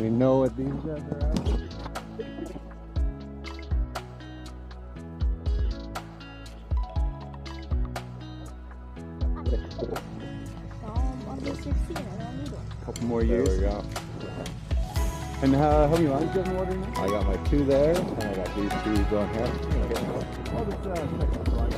We know what these guys are after. Under 16, I don't need one. Couple more There years. we go. And how many lines do you have in water now? I got my 2 there, and I got these 2 going here. I'll just check this line.